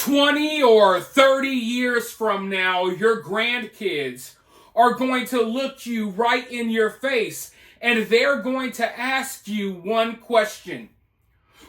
20 or 30 years from now, your grandkids are going to look you right in your face and they're going to ask you one question.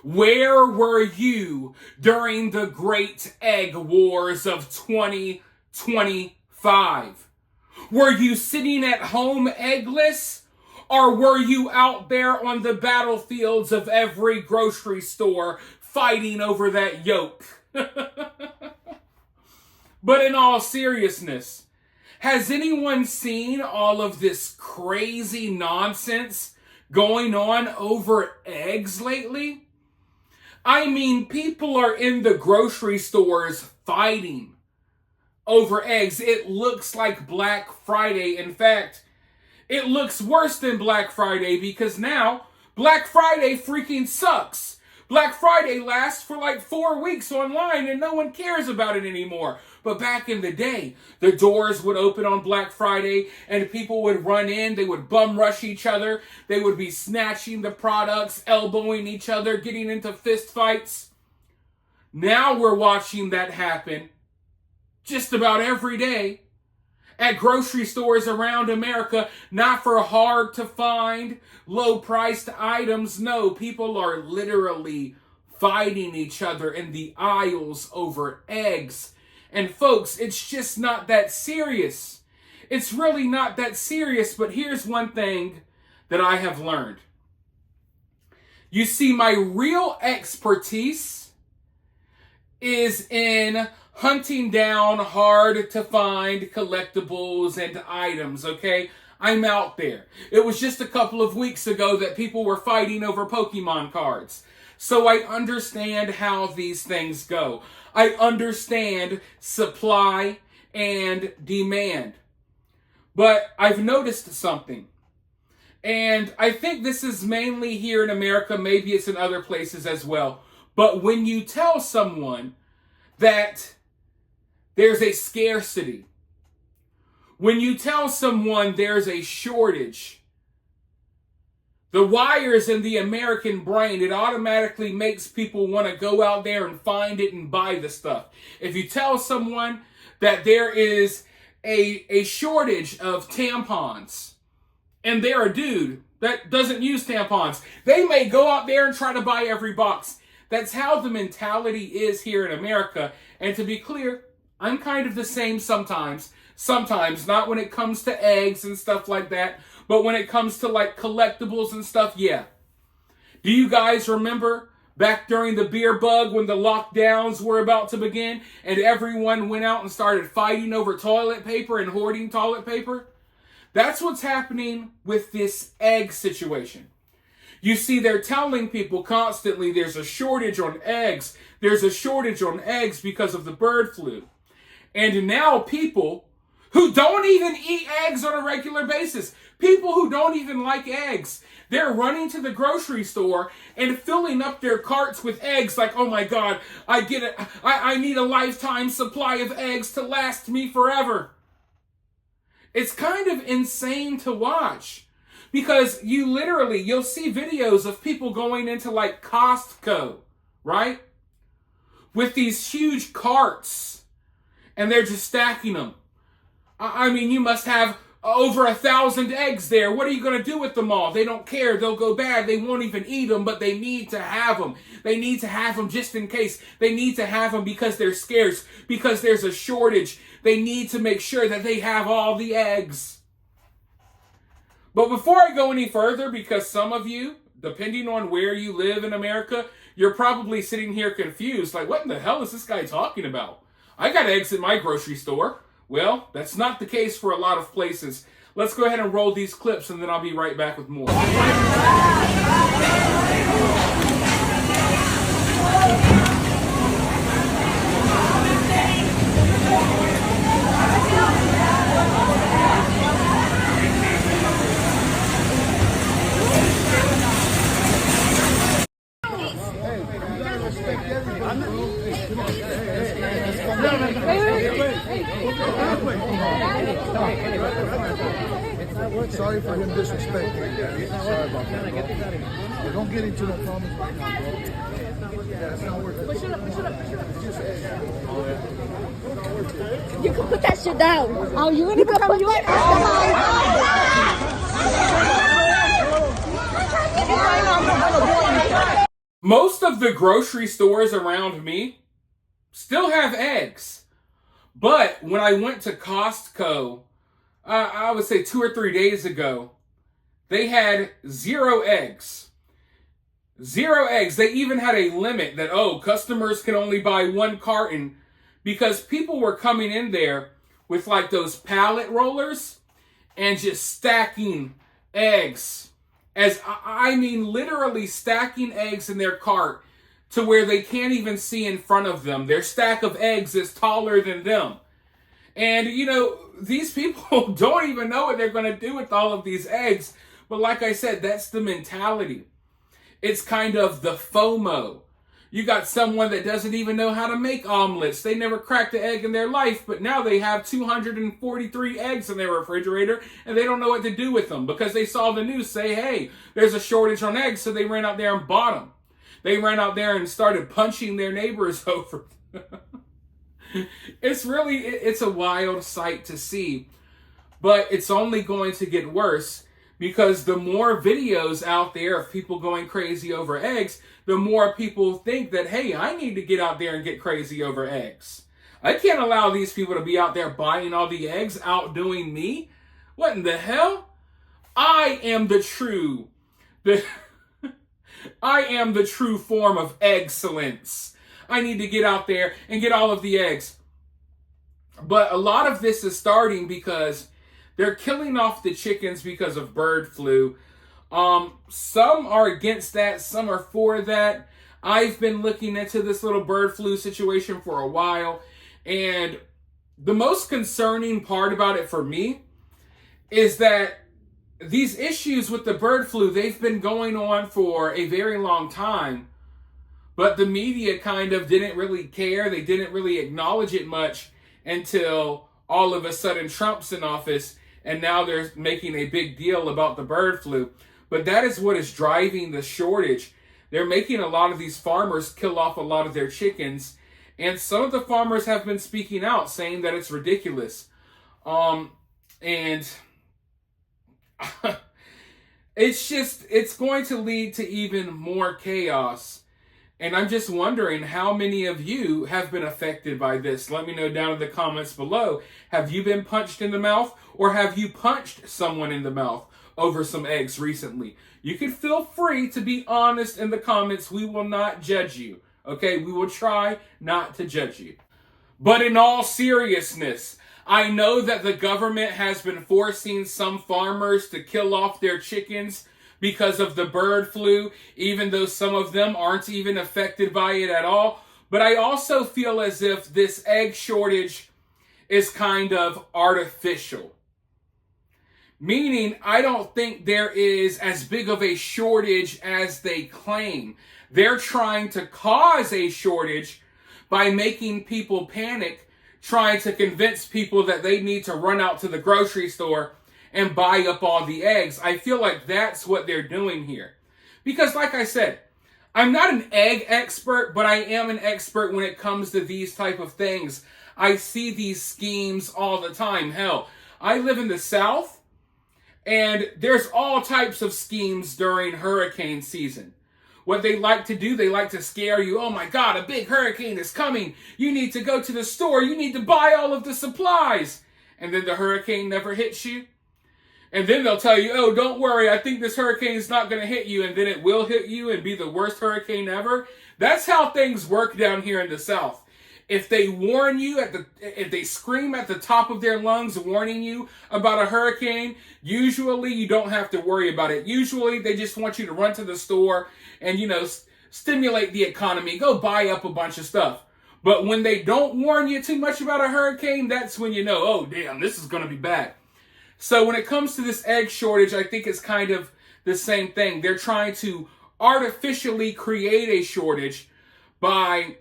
Where were you during the great egg wars of 2025? Were you sitting at home eggless? Or were you out there on the battlefields of every grocery store fighting over that yolk? But in all seriousness, has anyone seen all of this crazy nonsense going on over eggs lately? I mean, people are in the grocery stores fighting over eggs. It looks like Black Friday. In fact, it looks worse than Black Friday because now Black Friday freaking sucks. Black Friday lasts for like 4 weeks online and no one cares about it anymore. But back in the day, the doors would open on Black Friday and people would run in. They would bum rush each other. They would be snatching the products, elbowing each other, getting into fist fights. Now we're watching that happen just about every day at grocery stores around America, not for hard to find, low priced items. No, people are literally fighting each other in the aisles over eggs. And folks, it's just not that serious. It's really not that serious, but here's one thing that I have learned. You see, my real expertise is in hunting down hard to find collectibles and items, okay? I'm out there. It was just a couple of weeks ago that people were fighting over Pokemon cards. So I understand how these things go. I understand supply and demand. But I've noticed something. And I think this is mainly here in America. Maybe it's in other places as well. But when you tell someone that there's a scarcity, when you tell someone there's a shortage, the wires in the American brain, it automatically makes people want to go out there and find it and buy the stuff. If you tell someone that there is a shortage of tampons, and they're a dude that doesn't use tampons, they may go out there and try to buy every box. That's how the mentality is here in America. And to be clear, I'm kind of the same sometimes. Sometimes, not when it comes to eggs and stuff like that, but when it comes to like collectibles and stuff, yeah. Do you guys remember back during the beer bug when the lockdowns were about to begin and everyone went out and started fighting over toilet paper and hoarding toilet paper? That's what's happening with this egg situation. You see, they're telling people constantly there's a shortage on eggs. There's a shortage on eggs because of the bird flu. And now people who don't even eat eggs on a regular basis, people who don't even like eggs, they're running to the grocery store and filling up their carts with eggs like, oh my God, I need a lifetime supply of eggs to last me forever. It's kind of insane to watch because you'll see videos of people going into like Costco, right? With these huge carts and they're just stacking them. I mean, you must have over 1,000 eggs there. What are you going to do with them all? They don't care. They'll go bad. They won't even eat them, but they need to have them. They need to have them just in case. They need to have them because they're scarce, because there's a shortage. They need to make sure that they have all the eggs. But before I go any further, because some of you, depending on where you live in America, you're probably sitting here confused. Like, what in the hell is this guy talking about? I got eggs at my grocery store. Well, that's not the case for a lot of places. Let's go ahead and roll these clips and then I'll be right back with more. Sorry for him disrespecting you. Sorry about that. Bro. Don't get into no comments right now, bro. Yeah, it's not worth it. Push it up. You can put that shit down. Oh, you gonna put that down? Most of the grocery stores around me still have eggs. But when I went to Costco, I would say 2 or 3 days ago, they had 0 eggs. 0 eggs. They even had a limit that, customers can only buy 1 carton because people were coming in there with like those pallet rollers and just stacking eggs. I mean, literally stacking eggs in their cart to where they can't even see in front of them. Their stack of eggs is taller than them. And, these people don't even know what they're going to do with all of these eggs. But like I said, that's the mentality. It's kind of the FOMO. You got someone that doesn't even know how to make omelets. They never cracked an egg in their life, but now they have 243 eggs in their refrigerator, and they don't know what to do with them because they saw the news say, hey, there's a shortage on eggs, so they ran out there and bought them. They ran out there and started punching their neighbors over. It's a wild sight to see, but it's only going to get worse. Because the more videos out there of people going crazy over eggs, the more people think that, hey, I need to get out there and get crazy over eggs. I can't allow these people to be out there buying all the eggs, outdoing me. What in the hell? I am the true form of excellence. I need to get out there and get all of the eggs. But a lot of this is starting because they're killing off the chickens because of bird flu. Some are against that. Some are for that. I've been looking into this little bird flu situation for a while. And the most concerning part about it for me is that these issues with the bird flu, they've been going on for a very long time. But the media kind of didn't really care. They didn't really acknowledge it much until all of a sudden Trump's in office. And now they're making a big deal about the bird flu. But that is what is driving the shortage. They're making a lot of these farmers kill off a lot of their chickens. And some of the farmers have been speaking out saying that it's ridiculous. And it's going to lead to even more chaos. And I'm just wondering how many of you have been affected by this. Let me know down in the comments below. Have you been punched in the mouth, or have you punched someone in the mouth over some eggs recently? You can feel free to be honest in the comments. We will not judge you. Okay? We will try not to judge you. But in all seriousness, I know that the government has been forcing some farmers to kill off their chickens because of the bird flu, even though some of them aren't even affected by it at all. But I also feel as if this egg shortage is kind of artificial. Meaning, I don't think there is as big of a shortage as they claim. They're trying to cause a shortage by making people panic, trying to convince people that they need to run out to the grocery store and buy up all the eggs. I feel like that's what they're doing here. Because like I said, I'm not an egg expert, but I am an expert when it comes to these type of things. I see these schemes all the time. Hell, I live in the South, and there's all types of schemes during hurricane season. What they like to do, they like to scare you. Oh my God, a big hurricane is coming. You need to go to the store. You need to buy all of the supplies. And then the hurricane never hits you. And then they'll tell you, oh, don't worry, I think this hurricane is not going to hit you, and then it will hit you and be the worst hurricane ever. That's how things work down here in the South. If they warn you, if they scream at the top of their lungs warning you about a hurricane, usually you don't have to worry about it. Usually they just want you to run to the store and, stimulate the economy, go buy up a bunch of stuff. But when they don't warn you too much about a hurricane, that's when you know, oh, damn, this is going to be bad. So when it comes to this egg shortage, I think it's kind of the same thing. They're trying to artificially create a shortage by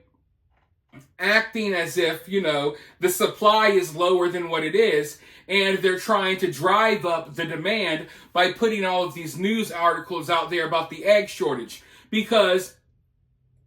acting as if, the supply is lower than what it is. And they're trying to drive up the demand by putting all of these news articles out there about the egg shortage. Because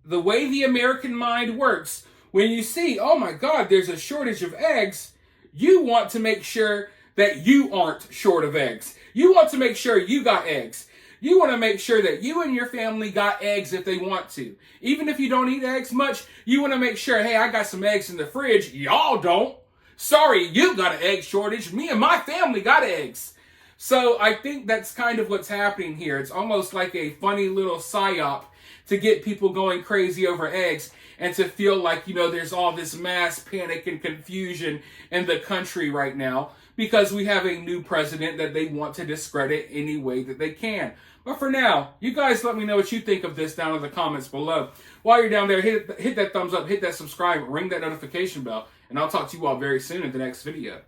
the way the American mind works, when you see, oh my God, there's a shortage of eggs, you want to make sure that you aren't short of eggs. You want to make sure you got eggs. You want to make sure that you and your family got eggs if they want to. Even if you don't eat eggs much, you want to make sure, hey, I got some eggs in the fridge. Y'all don't. Sorry, you got an egg shortage. Me and my family got eggs. So I think that's kind of what's happening here. It's almost like a funny little psyop to get people going crazy over eggs and to feel like, there's all this mass panic and confusion in the country right now because we have a new president that they want to discredit any way that they can. But for now, you guys let me know what you think of this down in the comments below. While you're down there, hit that thumbs up, hit that subscribe, ring that notification bell, and I'll talk to you all very soon in the next video.